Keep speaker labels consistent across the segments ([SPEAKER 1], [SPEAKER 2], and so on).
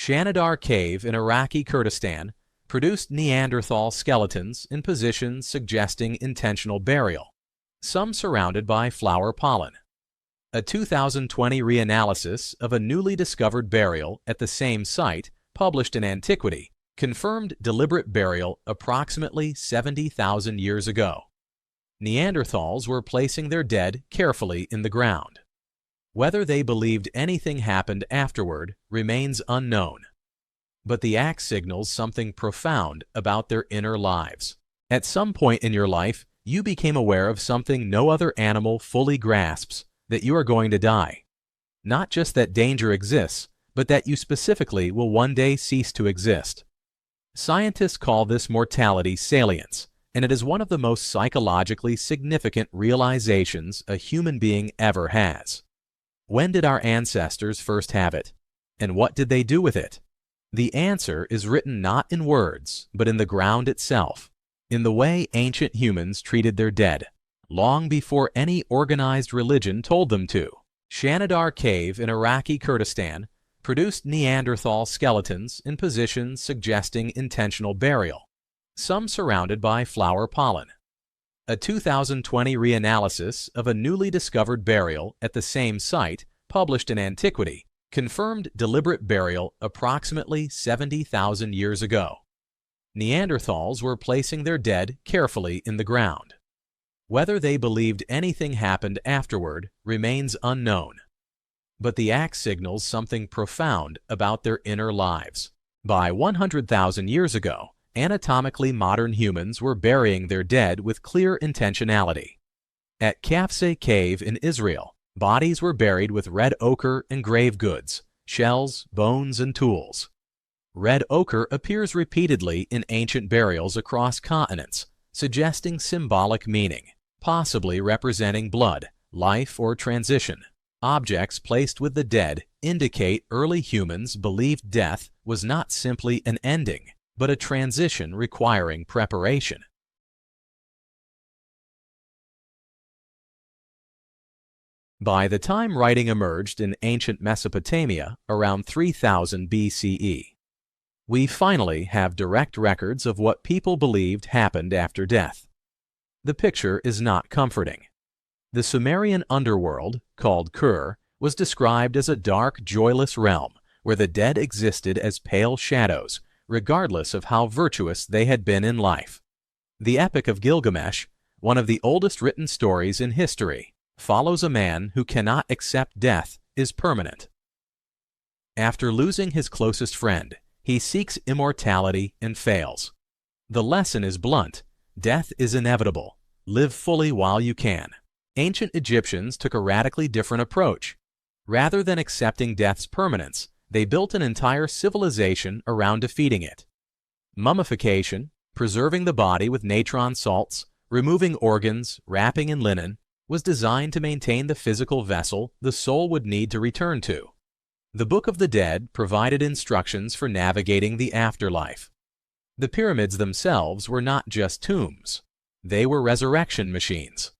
[SPEAKER 1] Shanidar Cave in Iraqi Kurdistan produced Neanderthal skeletons in positions suggesting intentional burial, some surrounded by flower pollen. A 2020 reanalysis of a newly discovered burial at the same site, published in Antiquity, confirmed deliberate burial approximately 70,000 years ago. Neanderthals were placing their dead carefully in the ground. Whether they believed anything happened afterward remains unknown. But the act signals something profound about their inner lives. At some point in your life, you became aware of something no other animal fully grasps, that you are going to die. Not just that danger exists, but that you specifically will one day cease to exist. Scientists call this mortality salience, and it is one of the most psychologically significant realizations a human being ever has. When did our ancestors first have it? And what did they do with it? The answer is written not in words, but in the ground itself, in the way ancient humans treated their dead, long before any organized religion told them to. Shanidar Cave in Iraqi Kurdistan produced Neanderthal skeletons in positions suggesting intentional burial, some surrounded by flower pollen. A 2020 reanalysis of a newly discovered burial at the same site, published in Antiquity, confirmed deliberate burial approximately 70,000 years ago. Neanderthals were placing their dead carefully in the ground. Whether they believed anything happened afterward remains unknown. But the act signals something profound about their inner lives. By 100,000 years ago, anatomically modern humans were burying their dead with clear intentionality. At Star Cave in Israel, bodies were buried with red ochre and grave goods, shells, bones, and tools. Red ochre appears repeatedly in ancient burials across continents, suggesting symbolic meaning, possibly representing blood, life, or transition. Objects placed with the dead indicate early humans believed death was not simply an ending, but a transition requiring preparation. By the time writing emerged in ancient Mesopotamia around 3000 BCE, we finally have direct records of what people believed happened after death. The picture is not comforting. The Sumerian underworld, called Kur, was described as a dark, joyless realm where the dead existed as pale shadows, regardless of how virtuous they had been in life. The Epic of Gilgamesh, one of the oldest written stories in history, follows a man who cannot accept death is permanent. After losing his closest friend, he seeks immortality and fails. The lesson is blunt: death is inevitable. Live fully while you can. Ancient Egyptians took a radically different approach. Rather than accepting death's permanence, they built an entire civilization around defeating it. Mummification, preserving the body with natron salts, removing organs, wrapping in linen, was designed to maintain the physical vessel the soul would need to return to. The Book of the Dead provided instructions for navigating the afterlife. The pyramids themselves were not just tombs. They were resurrection machines.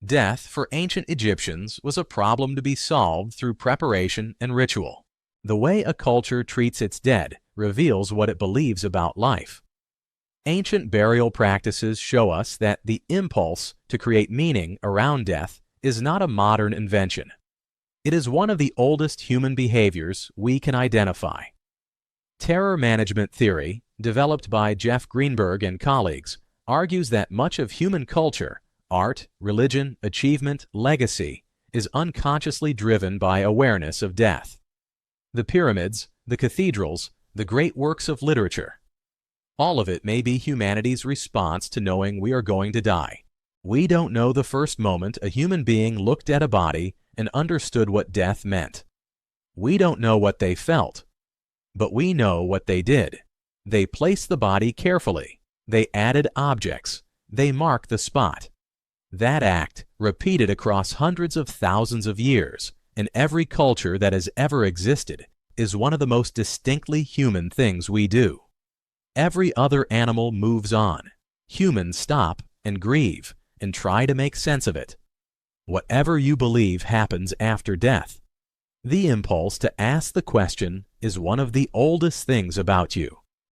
[SPEAKER 1] Death for ancient Egyptians was a problem to be solved through preparation and ritual. The way a culture treats its dead reveals what it believes about life. Ancient burial practices show us that the impulse to create meaning around death is not a modern invention. It is one of the oldest human behaviors we can identify. Terror management theory, developed by Jeff Greenberg and colleagues, argues that much of human culture, art, religion, achievement, legacy, is unconsciously driven by awareness of death. The pyramids, the cathedrals, the great works of literature. All of it may be humanity's response to knowing we are going to die. We don't know the first moment a human being looked at a body and understood what death meant. We don't know what they felt, but we know what they did. They placed the body carefully. They added objects. They marked the spot. That act, repeated across hundreds of thousands of years, in every culture that has ever existed, is one of the most distinctly human things we do. Every other animal moves on. Humans stop and grieve and try to make sense of it. Whatever you believe happens after death, The impulse to ask the question is one of the oldest things about you.